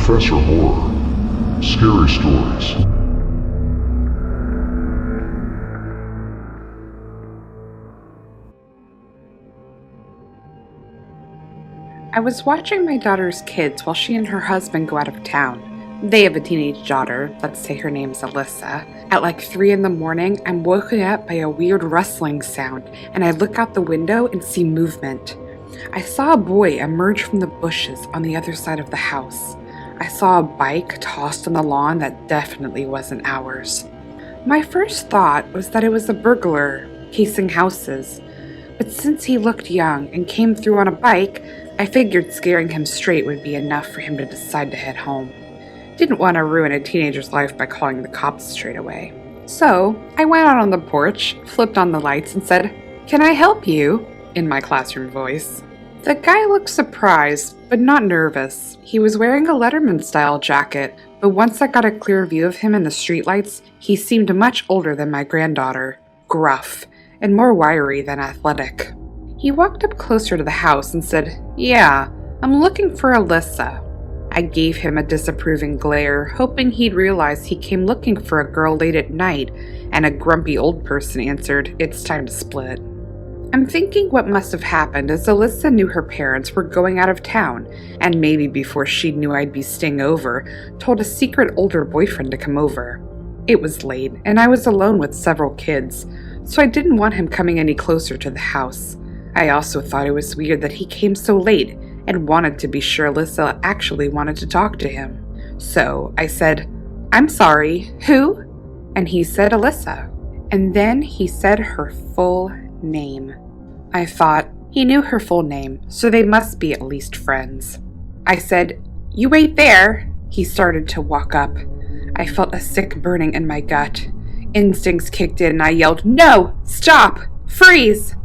Professor Horror. Scary Stories. I was watching my daughter's kids while she and her husband go out of town. They have a teenage daughter, let's say her name's Alyssa. At like 3 in the morning, I'm woken up by a weird rustling sound, and I look out the window and see movement. I saw a boy emerge from the bushes on the other side of the house. I saw a bike tossed on the lawn that definitely wasn't ours. My first thought was that it was a burglar casing houses, but since he looked young and came through on a bike, I figured scaring him straight would be enough for him to decide to head home. Didn't want to ruin a teenager's life by calling the cops straight away. So, I went out on the porch, flipped on the lights, and said, "Can I help you?" in my classroom voice. The guy looked surprised, but not nervous. He was wearing a Letterman-style jacket, but once I got a clear view of him in the streetlights, he seemed much older than my granddaughter, gruff, and more wiry than athletic. He walked up closer to the house and said, "Yeah, I'm looking for Alyssa." I gave him a disapproving glare, hoping he'd realize he came looking for a girl late at night, and a grumpy old person answered, "It's time to split." I'm thinking what must have happened is Alyssa knew her parents were going out of town, and maybe before she knew I'd be staying over, told a secret older boyfriend to come over. It was late, and I was alone with several kids, so I didn't want him coming any closer to the house. I also thought it was weird that he came so late and wanted to be sure Alyssa actually wanted to talk to him. So I said, "I'm sorry, who?" And he said Alyssa. And then he said her full name. I thought, he knew her full name, so they must be at least friends. I said, "You wait there." He started to walk up. I felt a sick burning in my gut. Instincts kicked in and I yelled, "No! Stop! Freeze!"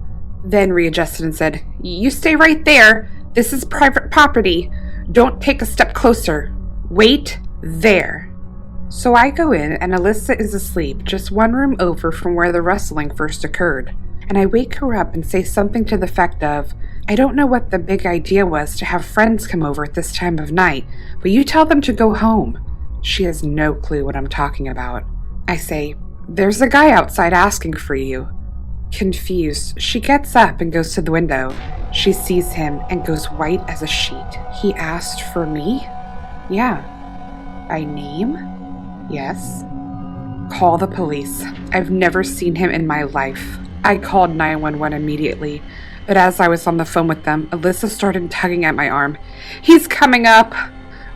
Then readjusted and said, "You stay right there. This is private property. Don't take a step closer. Wait there." So I go in and Alyssa is asleep just one room over from where the rustling first occurred. And I wake her up and say something to the effect of, "I don't know what the big idea was to have friends come over at this time of night, but you tell them to go home." She has no clue what I'm talking about. I say, "There's a guy outside asking for you." Confused, she gets up and goes to the window. She sees him and goes white as a sheet. He asked for me? Yeah. By name? Yes. Call the police. I've never seen him in my life. I called 911 immediately, but as I was on the phone with them, Alyssa started tugging at my arm. "He's coming up!"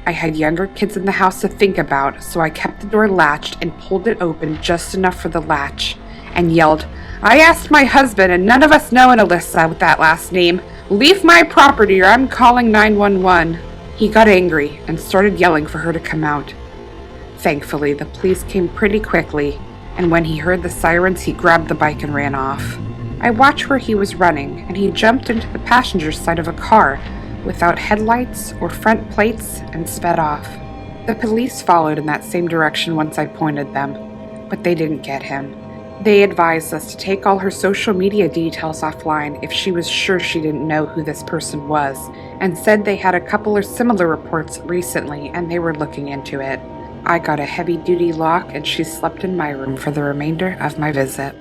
I had younger kids in the house to think about, so I kept the door latched and pulled it open just enough for the latch, and yelled, "I asked my husband and none of us know an Alyssa with that last name. Leave my property or I'm calling 911. He got angry and started yelling for her to come out. Thankfully, the police came pretty quickly, and when he heard the sirens, he grabbed the bike and ran off. I watched where he was running, and he jumped into the passenger side of a car without headlights or front plates and sped off. The police followed in that same direction once I pointed them, but they didn't get him. They advised us to take all her social media details offline if she was sure she didn't know who this person was, and said they had a couple of similar reports recently and they were looking into it. I got a heavy-duty lock and she slept in my room for the remainder of my visit.